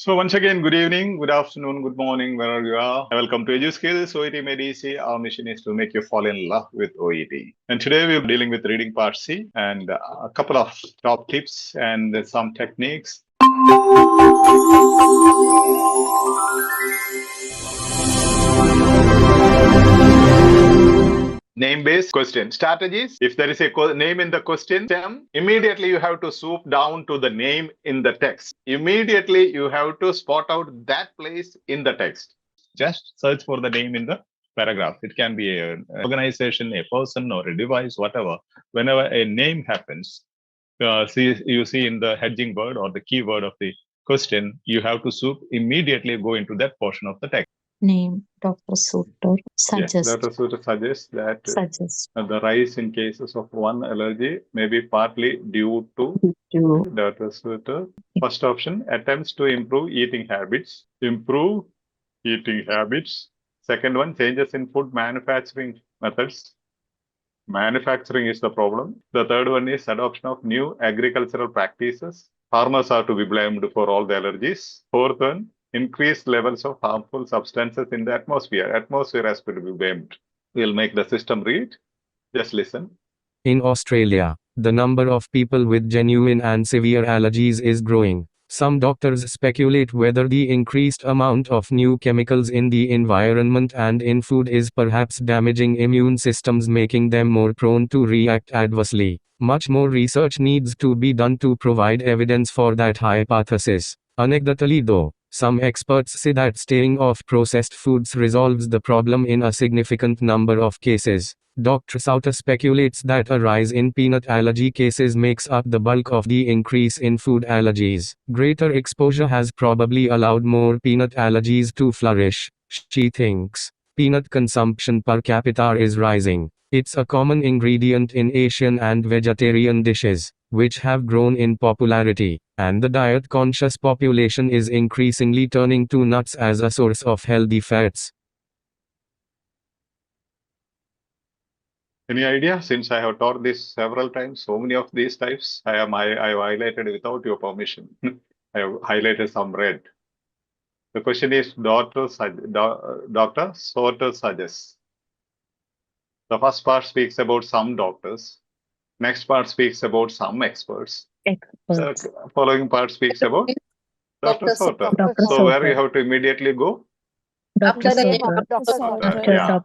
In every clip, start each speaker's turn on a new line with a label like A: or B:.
A: So once again, good evening, good afternoon, good morning, wherever you are. Welcome to Edu Skills, OET Made Easy. Our mission is to make you fall in love with OET. And today we're dealing with reading part C and a couple of top tips and some techniques. Name-based question strategies. If there is a name in the question stem, immediately you have to swoop down to the name in the text. Immediately you have to spot out that place in the text. Just search for the name in the paragraph. It can be an organization, a person, or a device, whatever. Whenever a name happens, you see in the heading word or the keyword of the question, you have to swoop immediately go into that portion of the text.
B: Name, Dr. Soutter suggests.
A: Yes, Dr. Soutter suggests that the rise in cases of one allergy may be partly due to Dr. Soutter. First option, attempts to improve eating habits. Improve eating habits. Second one, changes in food manufacturing methods. Manufacturing is the problem. The third one is adoption of new agricultural practices. Farmers are to be blamed for all the allergies. Fourth one, increased levels of harmful substances in the atmosphere. Atmosphere has to be blamed. We'll make the system read. Just listen.
C: In Australia, the number of people with genuine and severe allergies is growing. Some doctors speculate whether the increased amount of new chemicals in the environment and in food is perhaps damaging immune systems, making them more prone to react adversely. Much more research needs to be done to provide evidence for that hypothesis. Anecdotally though, some experts say that staying off processed foods resolves the problem in a significant number of cases. Dr. Soutter speculates that a rise in peanut allergy cases makes up the bulk of the increase in food allergies. Greater exposure has probably allowed more peanut allergies to flourish. She thinks peanut consumption per capita is rising. It's a common ingredient in Asian and vegetarian dishes, which have grown in popularity, and the diet-conscious population is increasingly turning to nuts as a source of healthy fats.
A: Any idea? Since I have taught this several times, so many of these types, I have highlighted without your permission. I have highlighted some red. The question is, Dr. Soutter suggests. The first part speaks about some doctors. Next part speaks about some experts. The following part speaks about Dr. Soutter. So where you have to immediately go?
B: Dr. Soutter.
A: Yeah.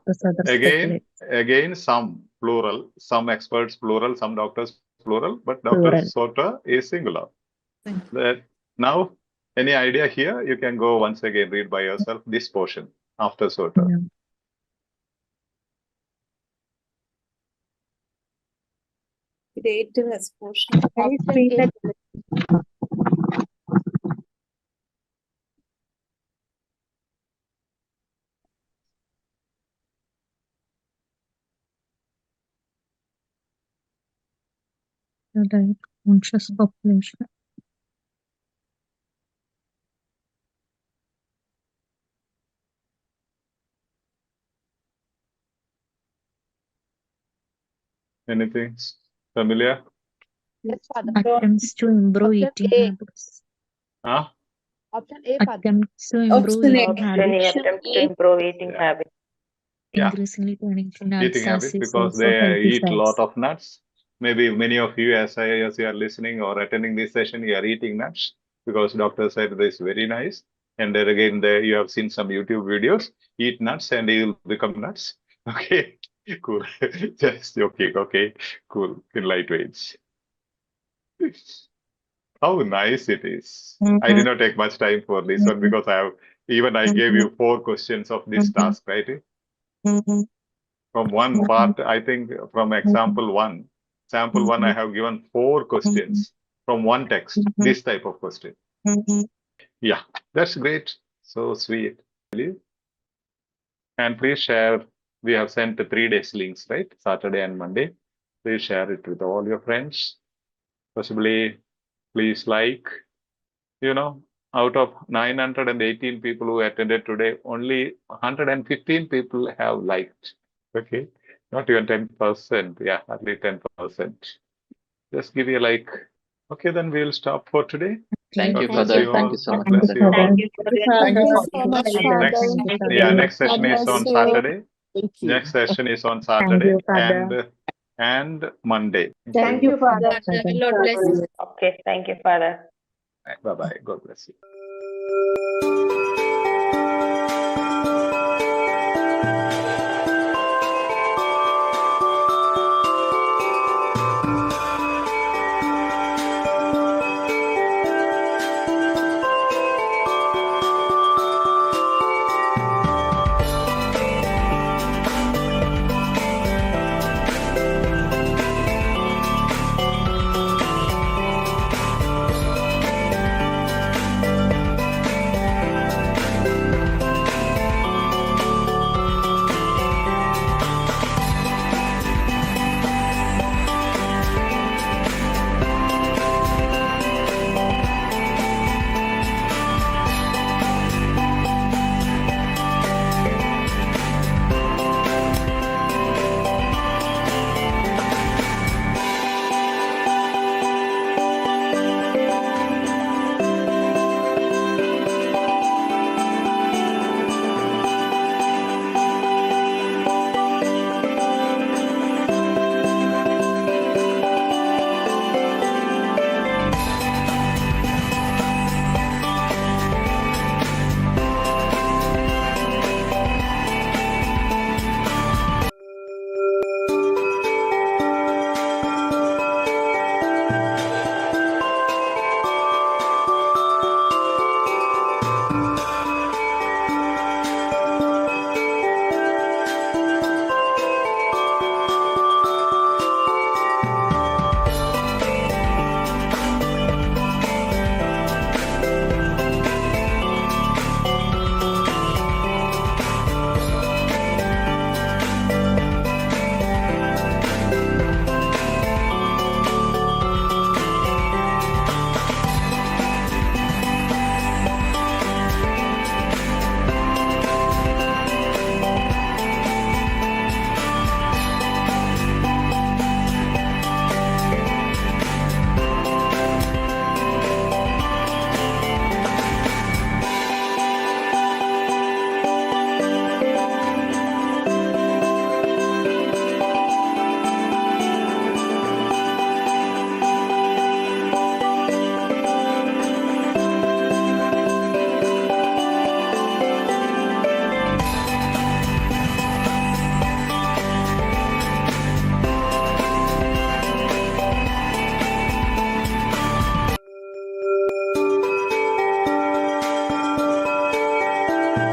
A: Again, some plural, some experts plural, some doctors plural, but Dr. Soutter is singular. Now, any idea here? You can go once again read by yourself this portion after Soutter.
B: Yeah.
D: Creative exposure.
B: The diet-conscious population.
A: Anything familiar?
B: Attempts to improve eating habits.
A: Huh?
D: Option A.
B: Attempts to improve eating habits.
E: Attempts to improve eating habits.
A: Yeah.
B: Increasingly turning to nuts
A: Eating habits
B: as
A: because they eat a lot of nuts. Maybe many of you, as you are listening or attending this session, you are eating nuts because doctor said this is very nice. And then again, you have seen some YouTube videos. Eat nuts and you will become nuts. Okay, cool. Just joking. Okay, cool. In lightweights. How nice it is. I did not take much time for this one because I gave you 4 questions of this task, right? From one part, I think from example 1, sample 1, I have given 4 questions from one text, this type of question. Yeah, that's great. So sweet. And please share. We have sent the 3 days links, right? Saturday and Monday. Please share it with all your friends. Possibly, please like, out of 918 people who attended today, only 115 people have liked. Okay, not even 10%. Yeah, at least 10%. Just give you like Okay, then we'll stop for today.
F: Thank you,
A: God bless
F: Father.
A: you all.
F: Thank you so
A: God
F: much,
A: bless
F: Father.
A: you all.
E: Thank you, Father.
D: Thank you so much, Father.
A: Next session is on Saturday.
G: Thank you.
A: Next session is on Saturday and Monday.
D: Thank you, Father.
E: Okay, thank you, Father.
A: Bye bye. God bless you.